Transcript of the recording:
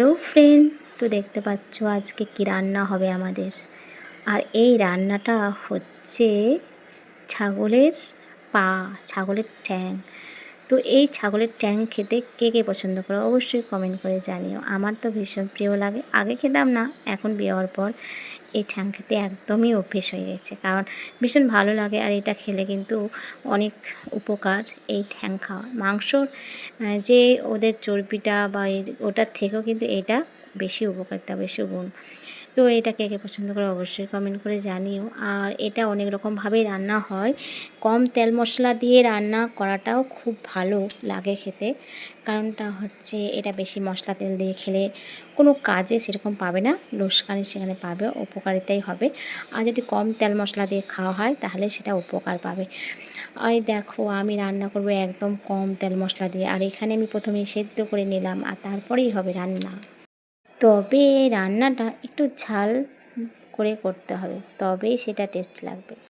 Hello friend, তো দেখতে পাচ্ছ আজকে কি রান্না হবে আমাদের। আর এই রান্নাটা হচ্ছে ছাগলের পা, ছাগলের ঠ্যাং। তো এই ছাগলের ঠ্যাং খেতে কে কে পছন্দ করো অবশ্যই কমেন্ট করে জানিও। আমার তো ভীষণ প্রিয় লাগে, আগে খেতাম না, এখন বিয়ে হওয়ার পর এই ঠ্যাং খেতে একদমই অভ্যেস হয়ে গেছে, কারণ ভীষণ ভালো লাগে। আর এটা খেলে কিন্তু অনেক উপকার এই ঠ্যাং খাওয়া। মাংসর যে ওদের চর্বিটা বা ওটার থেকেও কিন্তু এটা বেশি উপকারিতা, বেশি গুণ। তো এটা কে কে পছন্দ করে অবশ্যই কমেন্ট করে জানিও। আর এটা অনেক রকমভাবেই রান্না হয়, কম তেল মশলা দিয়ে রান্না করাটাও খুব ভালো লাগে খেতে। কারণটা হচ্ছে এটা বেশি মশলা তেল দিয়ে খেলে কোনো কাজে সেরকম পাবে না, লোকসানই সেখানে পাবে, উপকারিতাই হবে। আর যদি কম তেল মশলা দিয়ে খাওয়া হয় তাহলে সেটা উপকার পাবে। আর দেখো আমি রান্না করবো একদম কম তেল মশলা দিয়ে। আর এখানে আমি প্রথমে সেদ্ধ করে নিলাম, আর তারপরেই হবে রান্না। তবে রান্নাটা একটু ঝাল করে করতে হবে, তবেই সেটা টেস্ট লাগবে।